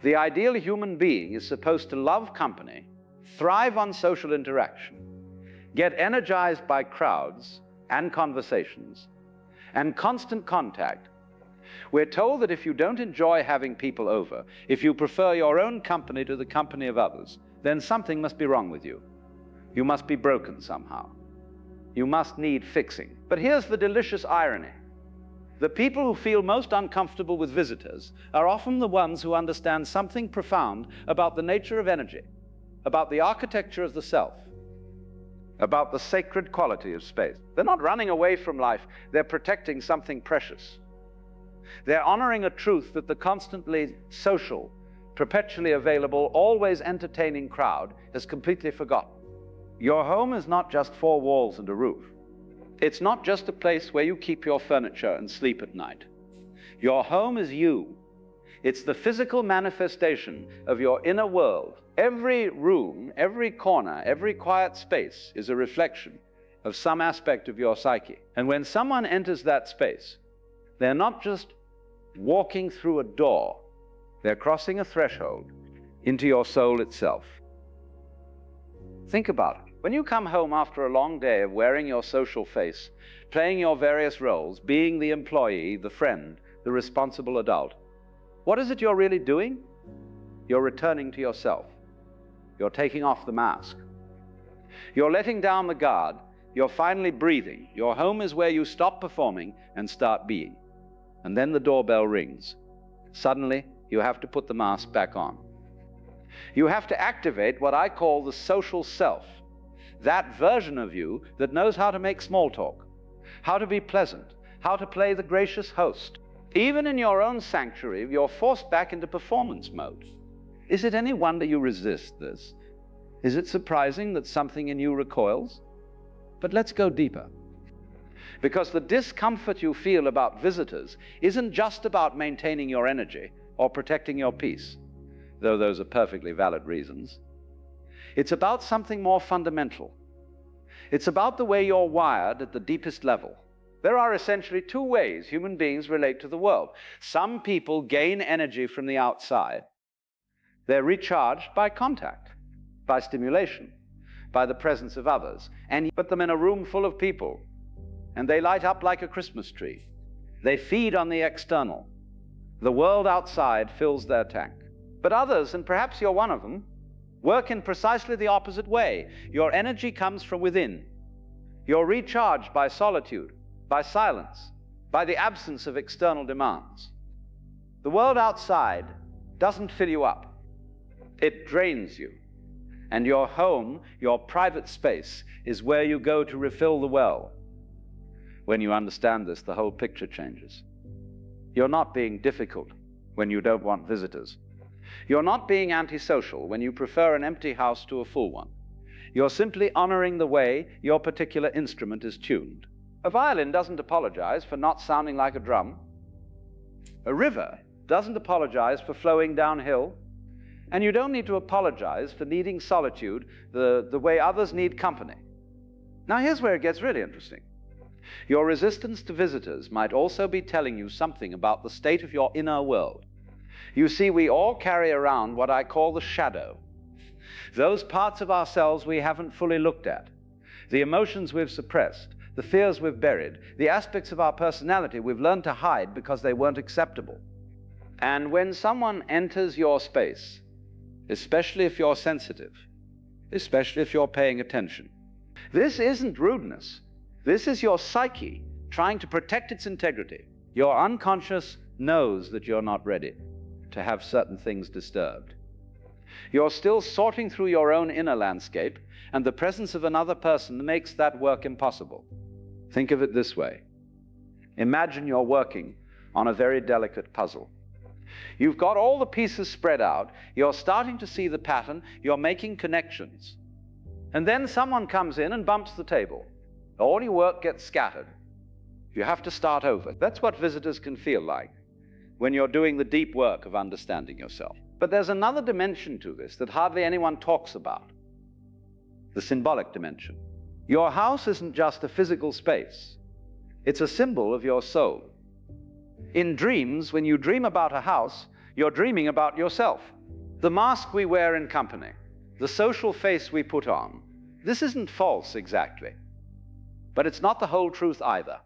The ideal human being is supposed to love company, thrive on social interaction, get energized by crowds and conversations, and constant contact. We're told that if you don't enjoy having people over, if you prefer your own company to the company of others, then something must be wrong with you. You must be broken somehow. You must need fixing. But here's the delicious irony. The people who feel most uncomfortable with visitors are often the ones who understand something profound about the nature of energy, about the architecture of the self, about the sacred quality of space. They're not running away from life, they're protecting something precious. They're honoring a truth that the constantly social, perpetually available, always entertaining crowd has completely forgotten. Your home is not just four walls and a roof. It's not just a place where you keep your furniture and sleep at night. Your home is you. It's the physical manifestation of your inner world. Every room, every corner, every quiet space is a reflection of some aspect of your psyche. And when someone enters that space, they're not just walking through a door, they're crossing a threshold into your soul itself. Think about it. When you come home after a long day of wearing your social face, playing your various roles, being the employee, the friend, the responsible adult, what is it you're really doing? You're returning to yourself. You're taking off the mask. You're letting down the guard. You're finally breathing. Your home is where you stop performing and start being. And then the doorbell rings. Suddenly, you have to put the mask back on. You have to activate what I call the social self, that version of you that knows how to make small talk, how to be pleasant, how to play the gracious host. Even in your own sanctuary, you're forced back into performance mode. Is it any wonder you resist this? Is it surprising that something in you recoils? But let's go deeper. Because the discomfort you feel about visitors isn't just about maintaining your energy or protecting your peace, though those are perfectly valid reasons. It's about something more fundamental. It's about the way you're wired at the deepest level. There are essentially two ways human beings relate to the world. Some people gain energy from the outside. They're recharged by contact, by stimulation, by the presence of others. And you put them in a room full of people, and they light up like a Christmas tree. They feed on the external. The world outside fills their tank. But others, and perhaps you're one of them, work in precisely the opposite way. Your energy comes from within. You're recharged by solitude, by silence, by the absence of external demands. The world outside doesn't fill you up. It drains you. And your home, your private space, is where you go to refill the well. When you understand this, the whole picture changes. You're not being difficult when you don't want visitors. You're not being antisocial when you prefer an empty house to a full one. You're simply honoring the way your particular instrument is tuned. A violin doesn't apologize for not sounding like a drum. A river doesn't apologize for flowing downhill. And you don't need to apologize for needing solitude the way others need company. Now here's where it gets really interesting. Your resistance to visitors might also be telling you something about the state of your inner world. You see, we all carry around what I call the shadow. Those parts of ourselves we haven't fully looked at, the emotions we've suppressed, the fears we've buried, the aspects of our personality we've learned to hide because they weren't acceptable. And when someone enters your space, especially if you're sensitive, especially if you're paying attention, this isn't rudeness. This is your psyche trying to protect its integrity. Your unconscious knows that you're not ready to have certain things disturbed. You're still sorting through your own inner landscape, and the presence of another person makes that work impossible. Think of it this way. Imagine you're working on a very delicate puzzle. You've got all the pieces spread out, you're starting to see the pattern, you're making connections. And then someone comes in and bumps the table. All your work gets scattered. You have to start over. That's what visitors can feel like when you're doing the deep work of understanding yourself. But there's another dimension to this that hardly anyone talks about. The symbolic dimension. Your house isn't just a physical space. It's a symbol of your soul. In dreams, when you dream about a house, You're dreaming about yourself. The mask we wear in company, the social face we put on, this isn't false exactly. But it's not the whole truth either.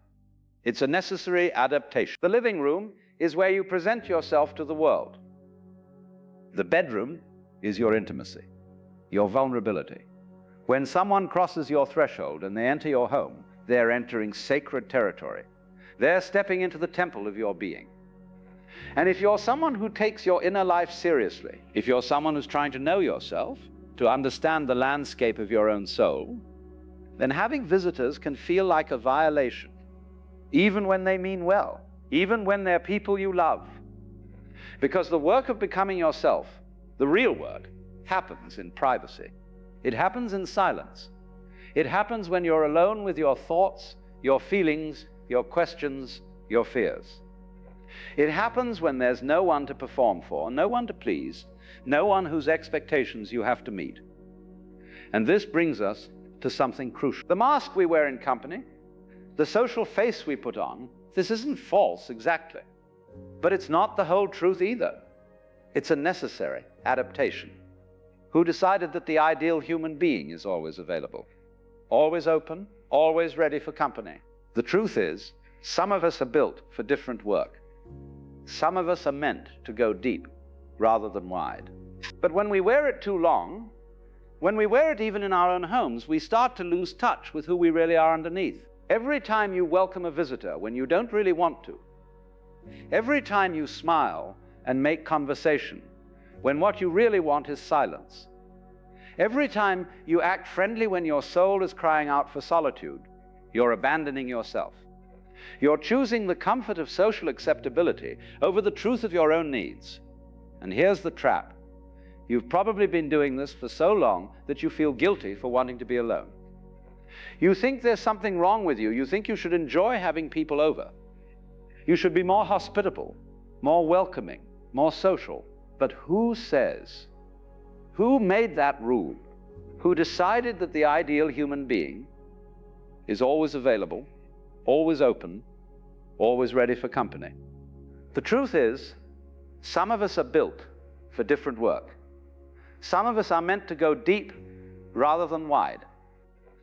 It's a necessary adaptation. The living room is where you present yourself to the world. The bedroom is your intimacy, your vulnerability. When someone crosses your threshold and they enter your home, they're entering sacred territory. They're stepping into the temple of your being. And if you're someone who takes your inner life seriously, if you're someone who's trying to know yourself, to understand the landscape of your own soul, then having visitors can feel like a violation, even when they mean well, even when they're people you love. Because the work of becoming yourself, the real work, happens in privacy. It happens in silence. It happens when you're alone with your thoughts, your feelings, your questions, your fears. It happens when there's no one to perform for, no one to please, no one whose expectations you have to meet. And this brings us to something crucial. The mask we wear in company, the social face we put on, this isn't false exactly, but it's not the whole truth either. It's a necessary adaptation. Who decided that the ideal human being is always available, always open, always ready for company? The truth is, some of us are built for different work. Some of us are meant to go deep rather than wide. But when we wear it too long, when we wear it even in our own homes, we start to lose touch with who we really are underneath. Every time you welcome a visitor when you don't really want to, every time you smile and make conversation when what you really want is silence, every time you act friendly when your soul is crying out for solitude, you're abandoning yourself. You're choosing the comfort of social acceptability over the truth of your own needs. And here's the trap. You've probably been doing this for so long that you feel guilty for wanting to be alone. You think there's something wrong with you. You think you should enjoy having people over. You should be more hospitable, more welcoming, more social. But who says? Who made that rule? Who decided that the ideal human being is always available, always open, always ready for company? The truth is, some of us are built for different work. Some of us are meant to go deep rather than wide.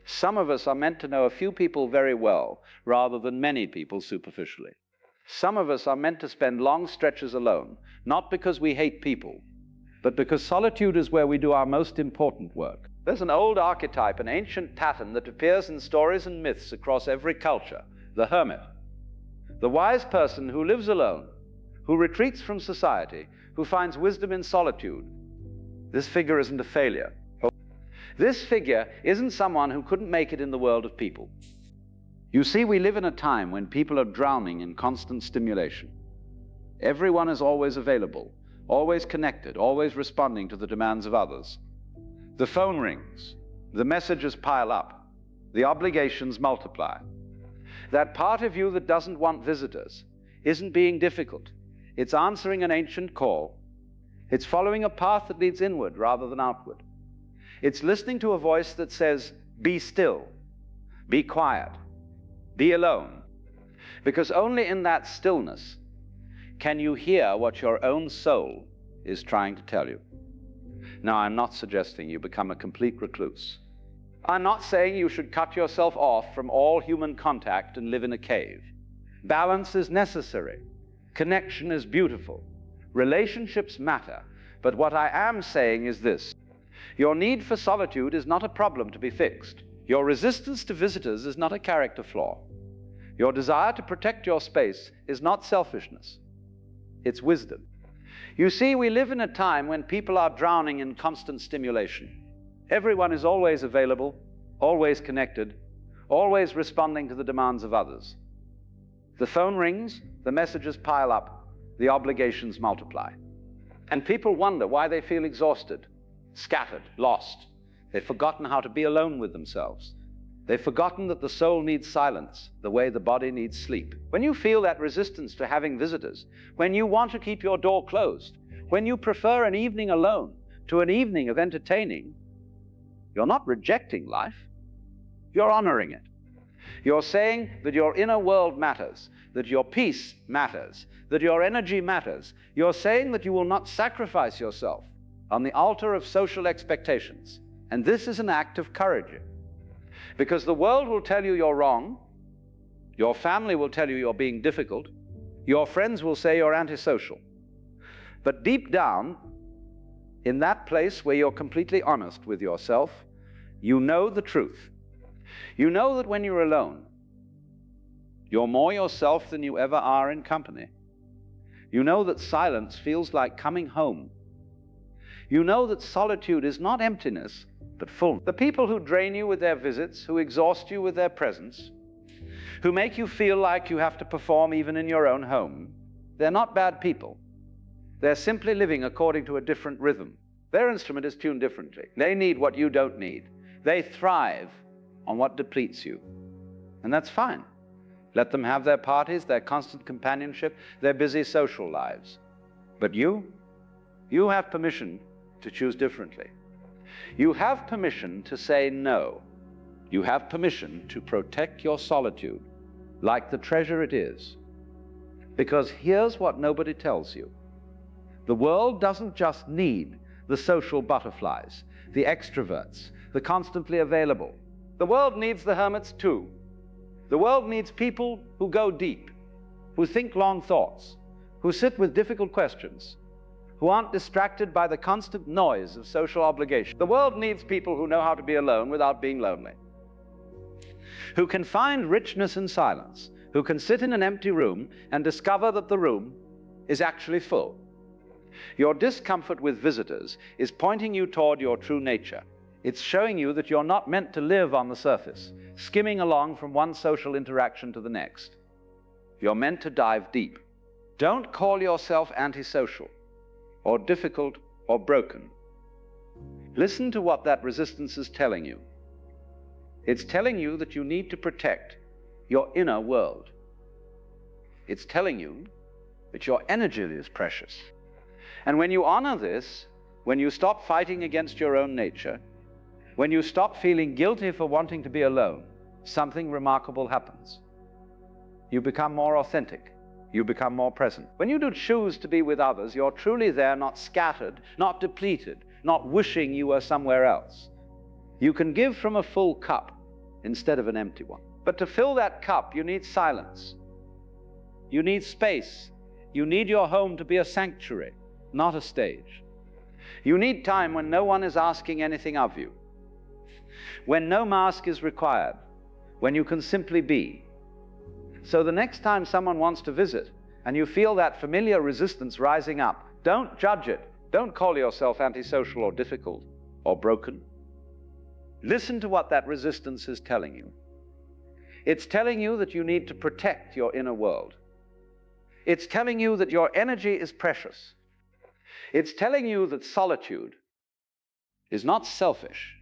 Some of us are meant to know a few people very well rather than many people superficially. Some of us are meant to spend long stretches alone, not because we hate people, but because solitude is where we do our most important work. There's an old archetype, an ancient pattern that appears in stories and myths across every culture: the hermit. The wise person who lives alone, who retreats from society, who finds wisdom in solitude. This figure isn't a failure. This figure isn't someone who couldn't make it in the world of people. You see, we live in a time when people are drowning in constant stimulation. Everyone is always available, always connected, always responding to the demands of others. The phone rings, the messages pile up, the obligations multiply. That part of you that doesn't want visitors isn't being difficult. It's answering an ancient call. It's following a path that leads inward rather than outward. It's listening to a voice that says, be still, be quiet, be alone. Because only in that stillness can you hear what your own soul is trying to tell you. Now, I'm not suggesting you become a complete recluse. I'm not saying you should cut yourself off from all human contact and live in a cave. Balance is necessary. Connection is beautiful. Relationships matter. But what I am saying is this: your need for solitude is not a problem to be fixed. Your resistance to visitors is not a character flaw. Your desire to protect your space is not selfishness. It's wisdom. You see, we live in a time when people are drowning in constant stimulation. Everyone is always available, always connected, always responding to the demands of others. The phone rings, the messages pile up, the obligations multiply. And people wonder why they feel exhausted, scattered, lost. They've forgotten how to be alone with themselves. They've forgotten that the soul needs silence the way the body needs sleep. When you feel that resistance to having visitors, when you want to keep your door closed, when you prefer an evening alone to an evening of entertaining, you're not rejecting life, you're honoring it. You're saying that your inner world matters, that your peace matters, that your energy matters. You're saying that you will not sacrifice yourself on the altar of social expectations. And this is an act of courage. Because the world will tell you you're wrong, your family will tell you you're being difficult, your friends will say you're antisocial. But deep down, in that place where you're completely honest with yourself, you know the truth. You know that when you're alone, you're more yourself than you ever are in company. You know that silence feels like coming home. You know that solitude is not emptiness, but full. The people who drain you with their visits, who exhaust you with their presence, who make you feel like you have to perform even in your own home, they're not bad people. They're simply living according to a different rhythm. Their instrument is tuned differently. They need what you don't need. They thrive on what depletes you. And that's fine. Let them have their parties, their constant companionship, their busy social lives. But you have permission to choose differently. You have permission to say no. You have permission to protect your solitude like the treasure it is. Because here's what nobody tells you. The world doesn't just need the social butterflies, the extroverts, the constantly available. The world needs the hermits too. The world needs people who go deep, who think long thoughts, who sit with difficult questions, who aren't distracted by the constant noise of social obligation. The world needs people who know how to be alone without being lonely, who can find richness in silence, who can sit in an empty room and discover that the room is actually full. Your discomfort with visitors is pointing you toward your true nature. It's showing you that you're not meant to live on the surface, skimming along from one social interaction to the next. You're meant to dive deep. Don't call yourself antisocial, or difficult, or broken. Listen to what that resistance is telling you. It's telling you that you need to protect your inner world. It's telling you that your energy is precious. And when you honor this, when you stop fighting against your own nature, when you stop feeling guilty for wanting to be alone, something remarkable happens. You become more authentic. You become more present. When you do choose to be with others, you're truly there, not scattered, not depleted, not wishing you were somewhere else. You can give from a full cup instead of an empty one. But to fill that cup, you need silence. You need space. You need your home to be a sanctuary, not a stage. You need time when no one is asking anything of you, when no mask is required, when you can simply be. So the next time someone wants to visit and you feel that familiar resistance rising up, don't judge it. Don't call yourself antisocial or difficult or broken. Listen to what that resistance is telling you. It's telling you that you need to protect your inner world. It's telling you that your energy is precious. It's telling you that solitude is not selfish,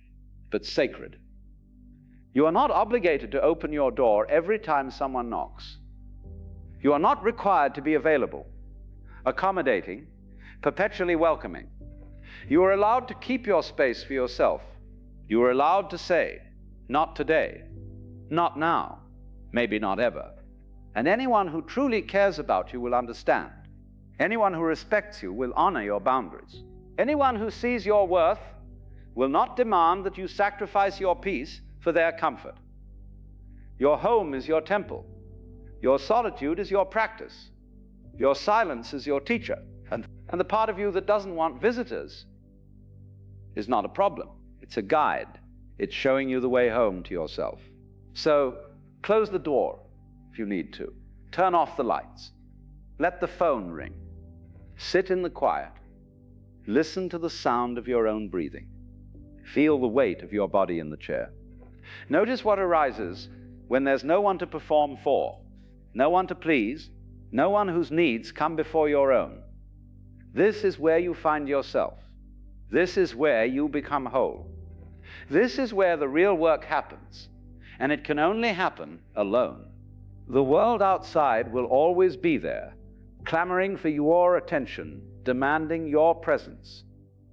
but sacred. You are not obligated to open your door every time someone knocks. You are not required to be available, accommodating, perpetually welcoming. You are allowed to keep your space for yourself. You are allowed to say, not today, not now, maybe not ever. And anyone who truly cares about you will understand. Anyone who respects you will honor your boundaries. Anyone who sees your worth will not demand that you sacrifice your peace for their comfort. Your home is your temple. Your solitude is your practice. Your silence is your teacher. And the part of you that doesn't want visitors is not a problem. It's a guide. It's showing you the way home to yourself. So close the door if you need to. Turn off the lights. Let the phone ring. Sit in the quiet. Listen to the sound of your own breathing. Feel the weight of your body in the chair. Notice what arises when there's no one to perform for, no one to please, no one whose needs come before your own. This is where you find yourself. This is where you become whole. This is where the real work happens, and it can only happen alone. The world outside will always be there, clamoring for your attention, demanding your presence,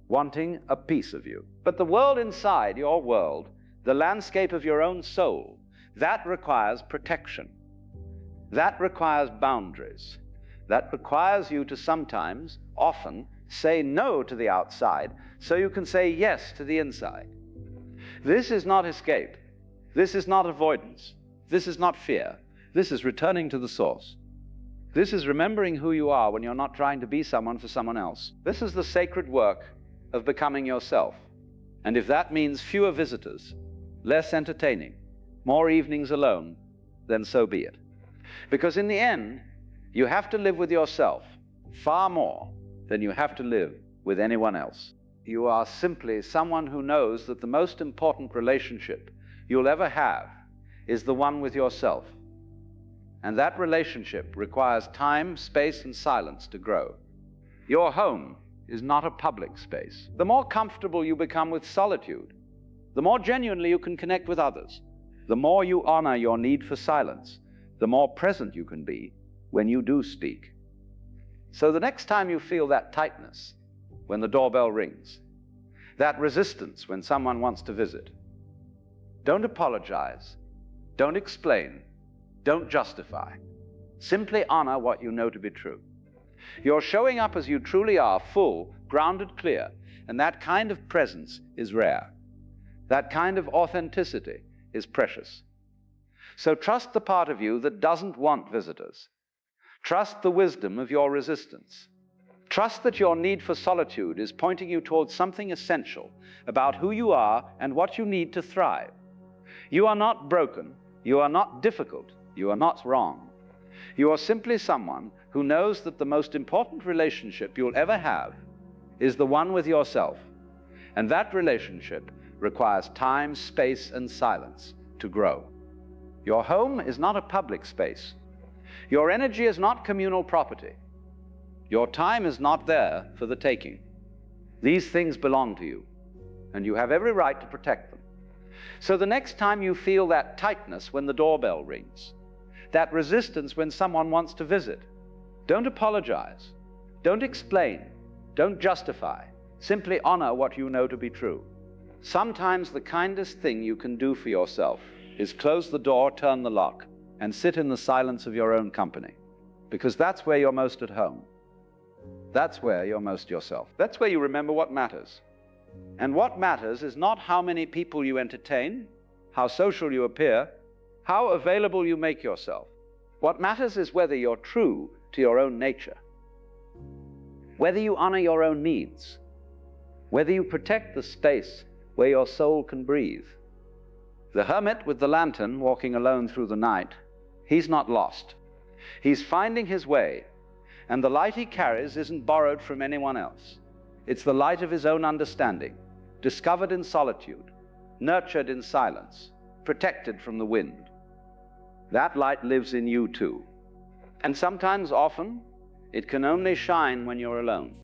wanting a piece of you. But the world inside your world, the landscape of your own soul, That requires protection. That requires boundaries. That requires you to sometimes, often, say no to the outside so you can say yes to the inside. This is not escape. This is not avoidance. This is not fear. This is returning to the source. This is remembering who you are when you're not trying to be someone for someone else. This is the sacred work of becoming yourself. And if that means fewer visitors, less entertaining, more evenings alone, then so be it. Because in the end, you have to live with yourself far more than you have to live with anyone else. You are simply someone who knows that the most important relationship you'll ever have is the one with yourself. And that relationship requires time, space, and silence to grow. Your home is not a public space. The more comfortable you become with solitude, the more genuinely you can connect with others. The more you honor your need for silence, the more present you can be when you do speak. So the next time you feel that tightness when the doorbell rings, that resistance when someone wants to visit, don't apologize, don't explain, don't justify. Simply honor what you know to be true. You're showing up as you truly are, full, grounded, clear, and that kind of presence is rare. That kind of authenticity is precious. So trust the part of you that doesn't want visitors. Trust the wisdom of your resistance. Trust that your need for solitude is pointing you towards something essential about who you are and what you need to thrive. You are not broken. You are not difficult. You are not wrong. You are simply someone who knows that the most important relationship you'll ever have is the one with yourself. And that relationship requires time, space, and silence to grow. Your home is not a public space. Your energy is not communal property. Your time is not there for the taking. These things belong to you, and you have every right to protect them. So the next time you feel that tightness when the doorbell rings, that resistance when someone wants to visit, don't apologize, don't explain, don't justify. Simply honor what you know to be true. Sometimes the kindest thing you can do for yourself is close the door, turn the lock, and sit in the silence of your own company, because that's where you're most at home. That's where you're most yourself. That's where you remember what matters. And what matters is not how many people you entertain, how social you appear, how available you make yourself. What matters is whether you're true to your own nature, whether you honor your own needs, whether you protect the space where your soul can breathe. The hermit with the lantern walking alone through the night, he's not lost. He's finding his way, and the light he carries isn't borrowed from anyone else. It's the light of his own understanding, discovered in solitude, nurtured in silence, protected from the wind. That light lives in you too. And sometimes, often, it can only shine when you're alone.